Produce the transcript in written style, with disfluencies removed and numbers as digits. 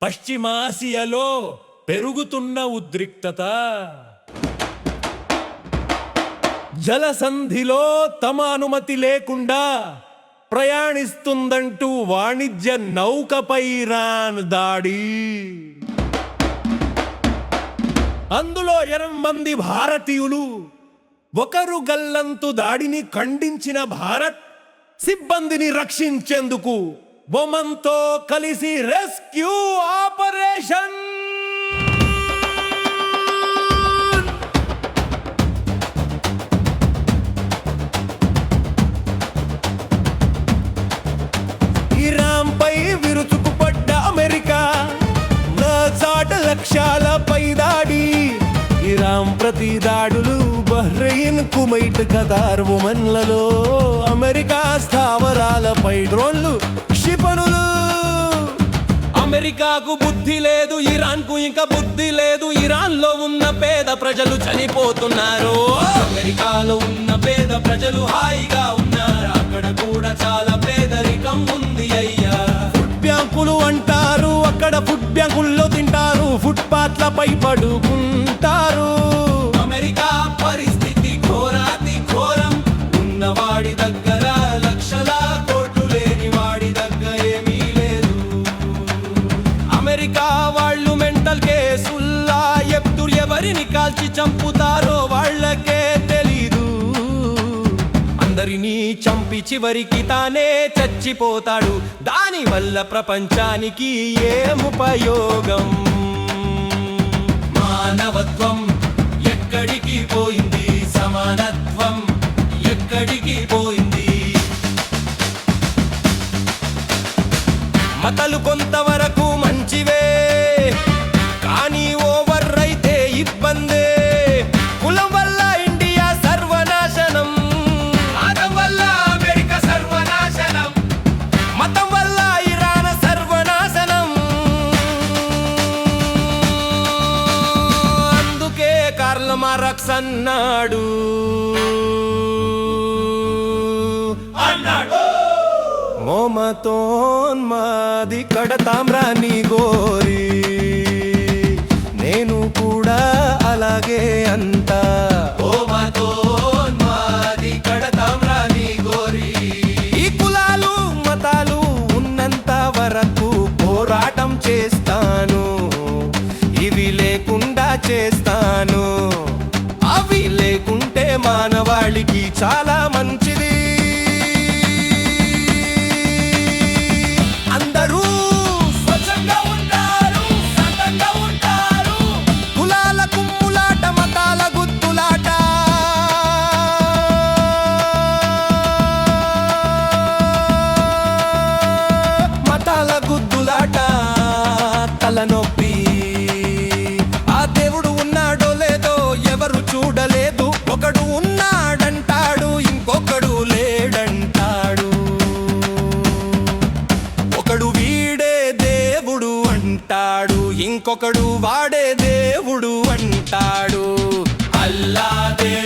పశ్చిమాసియాలో పెరుగుతున్న ఉద్రిక్తత, జలసంధిలో తమ అనుమతి లేకుండా ప్రయాణిస్తుందంటూ వాణిజ్య నౌకపై ఇరాన్ దాడి, అందులో 8 మంది భారతీయులు. ఒకరు గల్లంతు దాడిని ఖండించిన భారత్ సిబ్బందిని రక్షించేందుకు ఒమన్తో కలిసి రెస్క్యూ ఆపరేషన్. ఇరాన్పై విరుచుకుపడ్డ అమెరికా చాట లక్ష్యాలపై దాడి. ఇరాన్ ప్రతి దాడులు బహ్రెయిన్, కువైట్, ఖతార్, ఒమన్లలో అమెరికా స్థావరాలపై డ్రోన్లు, క్షిపణులు. అమెరికాకు బుద్ధి లేదు, ఇరాన్కు ఇంకా బుద్ధి లేదు. ఇరాన్లో ఉన్న పేద ప్రజలు చనిపోతున్నారు, అమెరికాలో ఉన్న పేద ప్రజలు హాయిగా ఉన్నారు. అక్కడ కూడా చాలా పేదరికం ఉంది అయ్యా. ఫుడ్ బ్యాంకులు అంటారు, అక్కడ ఫుడ్ బ్యాంకుల్లో తింటారు, ఫుట్పాత్లపై పడుకుంటారు. అమెరికా పరిస్థితి ఘోరాతి ఘోరం. ఉన్నవాడి దగ్గర లక్షల కోట్లు, లేని వాడి దగ్గర ఏమీ లేదు. అమెరికా వాళ్ళు మెంటల్ కేసుల్లా ఎప్పుడు ఎవరిని కాల్చి చంపుతారో వాళ్ళకే తెలీదు. అందరినీ చంపి చివరికి తానే చచ్చిపోతాడు. దానివల్ల ప్రపంచానికి ఏం ఉపయోగం? మానవత్వం ఎక్కడికి పోయింది? సమానత్వం ఎక్కడికి పోయింది? మతాలు కొంతవరకు మంచివే, కానీ ఓవర్ అయితే ఇబ్బందే. కులం వల్ల ఇండియా సర్వనాశనం, మతం వల్ల అమెరికా సర్వనాశనం, మతం వల్ల ఇరాన్ సర్వనాశనం. అందుకే కార్ల్ మార్క్స్ అన్నాడు మోమతోన్మాది కడతామ్రా నీ గోరి. నేను కూడా అలాగే అంటా, మోమతోన్మాది కడతామ్రా నీ గోరి. ఈ కులాలు మతాలు ఉన్నంత వరకు పోరాటం చేస్తాను, ఇవి లేకుండా చేస్తాను. అవి లేకుంటే మానవాళికి చాలా మంచిది. అందరూ స్వచ్ఛంగా ఉంటారు, శాంతంగా ఉంటారు. కులాల కుమ్ములాట, మతాల గుత్తులాట, మతాల గుద్దులాట, తలనొప్పి. ఆ దేవుడు ఉన్నాడో లేదో ఎవరు చూడలేదు. ఒకడు ఉన్నాడంటాడు, ఇంకొకడు లేడంటాడు. ఒకడు వీడే దేవుడు అంటాడు, ఇంకొకడు వాడే దేవుడు అంటాడు. అల్లా దేవుడు